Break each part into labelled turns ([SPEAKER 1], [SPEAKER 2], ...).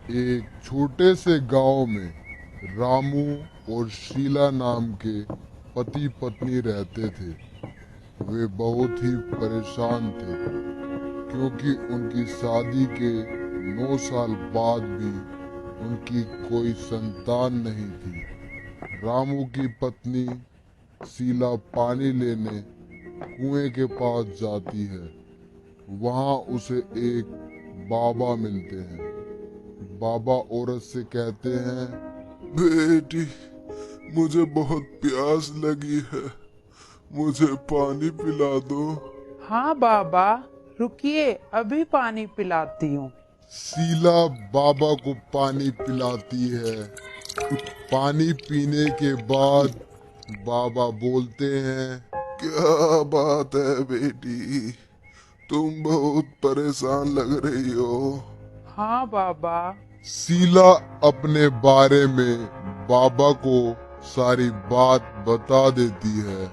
[SPEAKER 1] एक छोटे से गांव में रामू और शीला नाम के पति पत्नी रहते थे। वे बहुत ही परेशान थे क्योंकि उनकी शादी के 9 साल बाद भी उनकी कोई संतान नहीं थी। रामू की पत्नी शीला पानी लेने कुएं के पास जाती है। वहां उसे एक बाबा मिलते हैं। बाबा औरत से कहते हैं,
[SPEAKER 2] बेटी, मुझे बहुत प्यास लगी है। मुझे पानी पिला दो।
[SPEAKER 3] हाँ बाबा, रुकिए, अभी पानी पिलाती हूँ।
[SPEAKER 1] शीला बाबा को पानी पिलाती है। पानी पीने के बाद बाबा बोलते हैं,
[SPEAKER 2] क्या बात है बेटी, तुम बहुत परेशान लग रही हो।
[SPEAKER 3] हाँ बाबा।
[SPEAKER 1] शीला अपने बारे में बाबा को सारी बात बता देती है।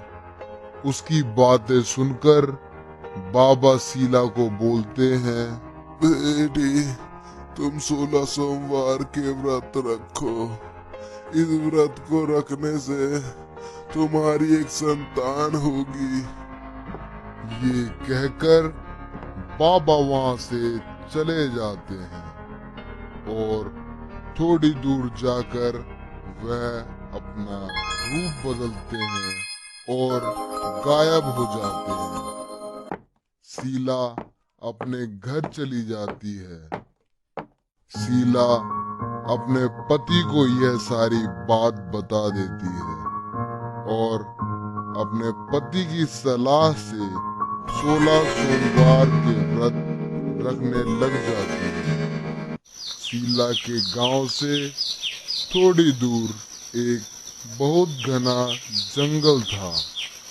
[SPEAKER 1] उसकी बातें सुनकर बाबा शीला को बोलते हैं,
[SPEAKER 2] बेटी, तुम 16 सोमवार के व्रत रखो। इस व्रत को रखने से तुम्हारी एक संतान होगी।
[SPEAKER 1] ये कहकर बाबा वहां से चले जाते हैं और थोड़ी दूर जाकर वह अपना रूप बदलते हैं और गायब हो जाते हैं। शीला अपने घर चली जाती है। शीला अपने पति को यह सारी बात बता देती है और अपने पति की सलाह से 16 सोमवार के व्रत रखने लग जाती है। शीला के गांव से थोड़ी दूर एक बहुत घना जंगल था।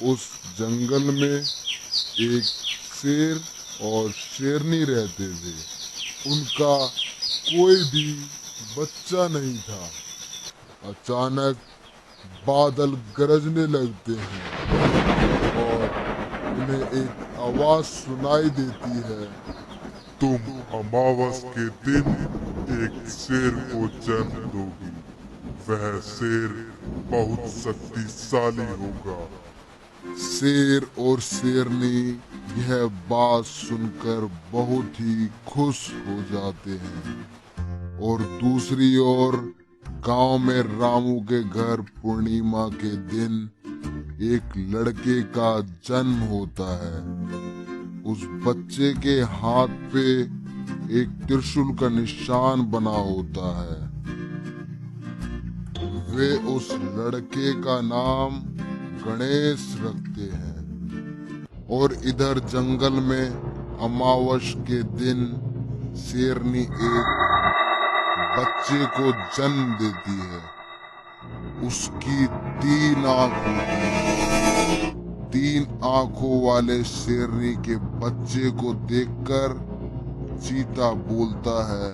[SPEAKER 1] उस जंगल में एक शेर और शेरनी रहते थे। उनका कोई भी बच्चा नहीं था। अचानक बादल गरजने लगते हैं और उन्हें एक आवाज सुनाई देती है,
[SPEAKER 2] तुम अमावस के दिन एक शेर को जन्म दोगी। वह शेर बहुत शक्तिशाली होगा।
[SPEAKER 1] शेर और शेरनी यह बात सुनकर बहुत ही खुश हो जाते हैं और दूसरी ओर गांव में रामू के घर पूर्णिमा के दिन एक लड़के का जन्म होता है। उस बच्चे के हाथ पे एक त्रिशूल का निशान बना होता है। वे उस लड़के का नाम गणेश रखते हैं। और इधर जंगल में अमावस के दिन शेरनी एक बच्चे को जन्म देती है। उसकी 3 आंख होती है। 3 आंखों वाले शेरनी के बच्चे को देखकर चीता बोलता है,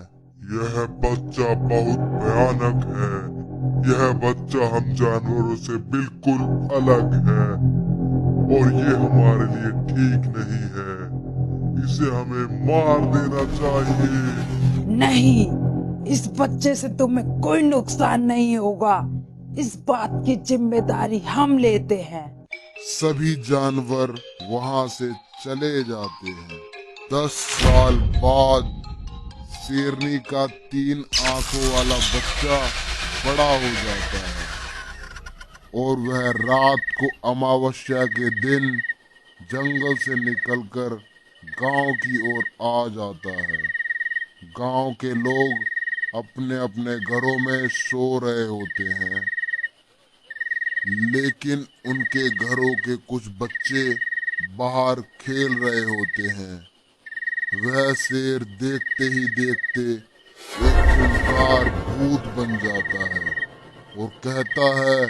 [SPEAKER 2] यह बच्चा बहुत भयानक है। यह बच्चा हम जानवरों से बिल्कुल अलग है और ये हमारे लिए ठीक नहीं है। इसे हमें मार देना चाहिए।
[SPEAKER 4] नहीं, इस बच्चे से तुम्हें कोई नुकसान नहीं होगा। इस बात की जिम्मेदारी हम लेते हैं।
[SPEAKER 1] सभी जानवर वहां से चले जाते हैं। 10 साल बाद शेरनी का 3 आंखों वाला बच्चा बड़ा हो जाता है और वह रात को अमावस्या के दिन जंगल से निकलकर गांव की ओर आ जाता है। गांव के लोग अपने अपने घरों में सो रहे होते हैं, लेकिन उनके घरों के कुछ बच्चे बाहर खेल रहे होते हैं। वह शेर देखते ही देखते एक खूंखार भूत बन जाता है और कहता है,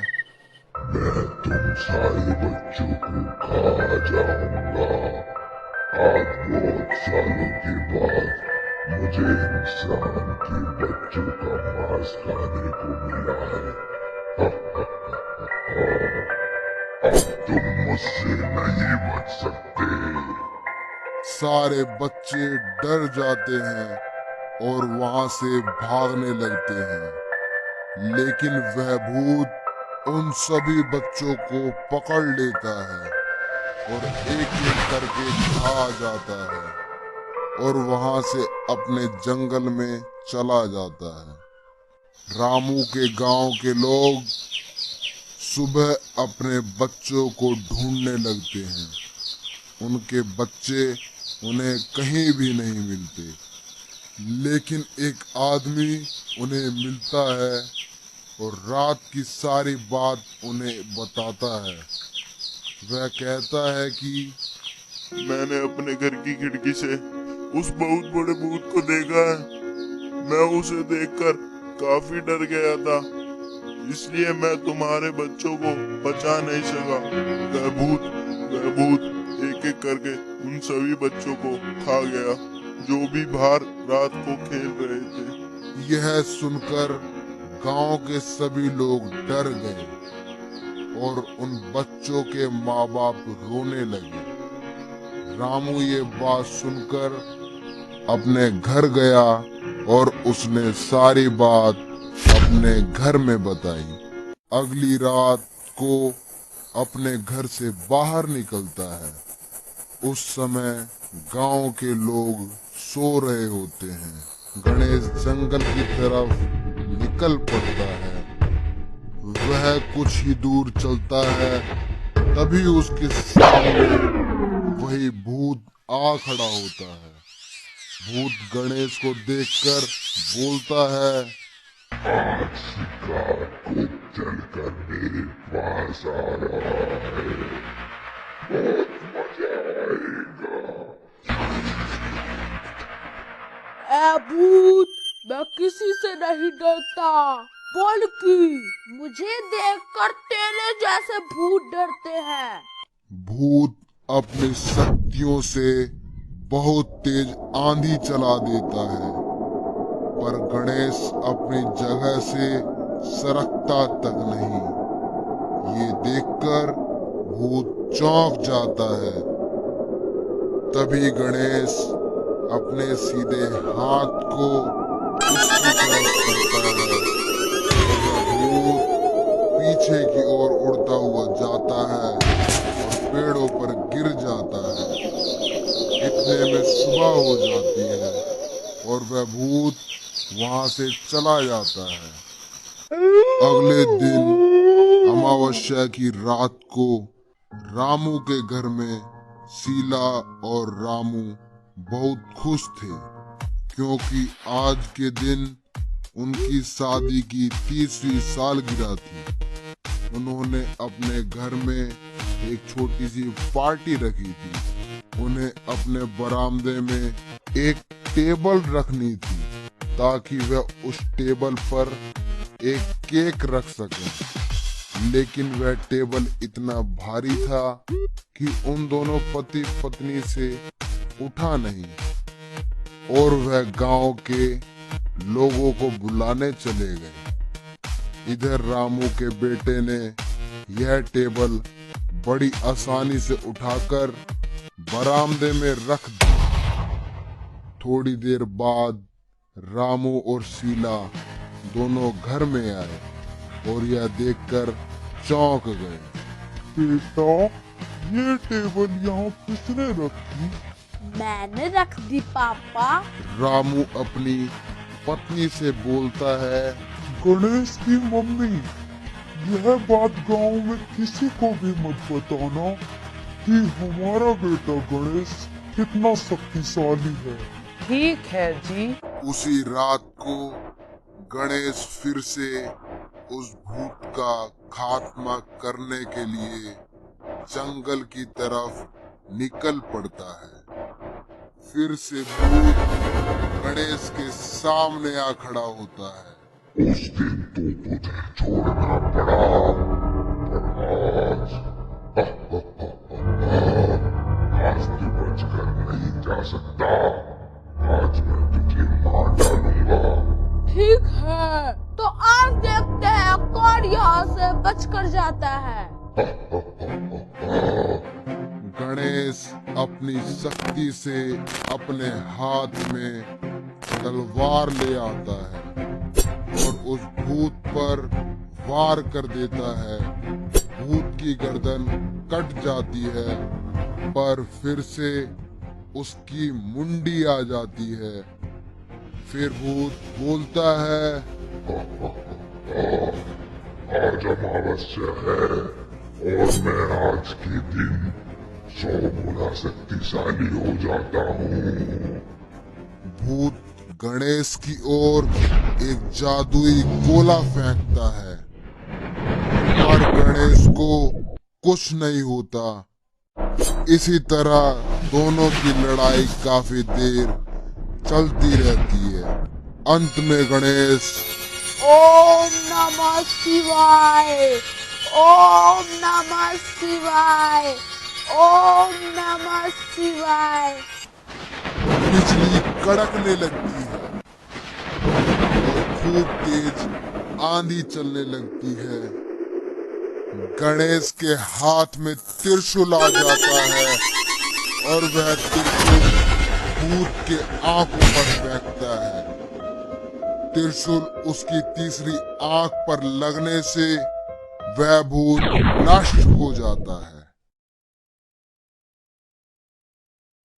[SPEAKER 2] मैं तुम सारे बच्चों को खा जाऊंगा। आज बहुत सालों के बाद मुझे इंसान के बच्चों का मांस खाने को मिला है। अब तुम मुझसे नहीं बच सकते।
[SPEAKER 1] सारे बच्चे डर जाते हैं और वहां से भागने लगते हैं। लेकिन वह भूत उन सभी बच्चों को पकड़ लेता है और एक एक करके खा जाता है और वहां से अपने जंगल में चला जाता है। रामू के गांव के लोग सुबह अपने बच्चों को ढूंढने लगते हैं। उनके बच्चे उन्हें कहीं भी नहीं मिलते, लेकिन एक आदमी उन्हें मिलता है और रात की सारी बात उन्हें बताता है। वह कहता है कि
[SPEAKER 2] मैंने अपने घर की खिड़की से उस बहुत बड़े भूत को देखा है। मैं उसे देखकर काफी डर गया था, इसलिए मैं तुम्हारे बच्चों को बचा नहीं सका। वह भूत एक एक करके उन सभी बच्चों को खा गया जो भी बाहर रात को खेल रहे थे।
[SPEAKER 1] यह सुनकर गांव के सभी लोग डर गए और उन बच्चों के माँ बाप रोने लगे। रामू ये बात सुनकर अपने घर गया और उसने सारी बात अपने घर में बताई। अगली रात को अपने घर से बाहर निकलता है। उस समय गांव के लोग सो रहे होते हैं। गणेश जंगल की तरफ निकल पड़ता है। वह कुछ ही दूर चलता है, तभी उसके सामने वही भूत आ खड़ा होता है। भूत गणेश को देखकर बोलता है,
[SPEAKER 2] आज शिकार को चलकर मेरे पास आ रहा है, बहुत मजा आएगा।
[SPEAKER 5] ए भूत, मैं किसी से नहीं डरता, बल्कि मुझे देखकर तेरे जैसे भूत डरते हैं।
[SPEAKER 1] भूत अपनी शक्तियों से बहुत तेज आंधी चला देता है, पर गणेश अपनी जगह से सरकता तक नहीं। ये देखकर भूत चौंक जाता है। तभी गणेश अपने सीधे हाथ को उसकी तरफ करता है और भूत पीछे की ओर उड़ता हुआ जाता है और पेड़ों पर गिर जाता है। इतने में सुबह हो जाती है और वह भूत वहां से चला जाता है। अगले दिन अमावस्या की रात को रामू के घर में शीला और रामू बहुत खुश थे, क्योंकि आज के दिन उनकी शादी की 30वीं सालगिरह थी। उन्होंने अपने घर में एक छोटी सी पार्टी रखी थी। उन्हें अपने बरामदे में एक टेबल रखनी थी ताकि वह उस टेबल पर एक केक रख सकें। लेकिन वह टेबल इतना भारी था कि उन दोनों पति पत्नी से उठा नहीं और वह गांव के लोगों को बुलाने चले गए। इधर रामू के बेटे ने यह टेबल बड़ी आसानी से उठाकर बरामदे में रख दी। थोड़ी देर बाद रामू और शीला दोनों घर में आए और यह देखकर चौंक गए।
[SPEAKER 2] बेटा, ये टेबल यहाँ किसने रखी?
[SPEAKER 5] मैंने रख दी पापा।
[SPEAKER 1] रामू अपनी पत्नी से बोलता है,
[SPEAKER 2] गणेश की मम्मी, यह बात गांव में किसी को भी मत बताना कि हमारा बेटा गणेश कितना शक्तिशाली है।
[SPEAKER 3] ठीक है जी।
[SPEAKER 1] उसी रात को गणेश फिर से उस भूत का खात्मा करने के लिए जंगल की तरफ निकल पड़ता है। फिर से भूत गणेश के सामने आ खड़ा होता है।
[SPEAKER 2] उस दिन तो तुझे छोड़ना पड़ा, पर आज तू बचकर नहीं जा सकता। आज मैं तुझे मार डालूंगा।
[SPEAKER 5] ठीक है, तो आज देखते हैं कौन यहाँ से बचकर जाता है।
[SPEAKER 1] गणेश अपनी शक्ति से अपने हाथ में तलवार ले आता है और उस भूत पर वार कर देता है। भूत की गर्दन कट जाती है, पर फिर से उसकी मुंडी आ जाती है। फिर भूत बोलता है,
[SPEAKER 2] आज अमावस्या है और मैं आज के दिन 100 गुना शक्तिशाली हो जाता हूँ।
[SPEAKER 1] भूत गणेश की ओर एक जादुई गोला फेंकता है, पर गणेश को कुछ नहीं होता। इसी तरह दोनों की लड़ाई काफी देर चलती रहती है। अंत में गणेश
[SPEAKER 5] ओम नमः शिवाय, ओम नमः शिवाय, ओम नमः शिवाय।
[SPEAKER 1] बिजली कड़कने लगती है और खूब तेज आंधी चलने लगती है। गणेश के हाथ में त्रिशूल आ जाता है और वह त्रिशूल भूत के आंखों पर फेंकता है। त्रिशूल उसकी तीसरी आंख पर लगने से वह भूत नष्ट हो जाता है।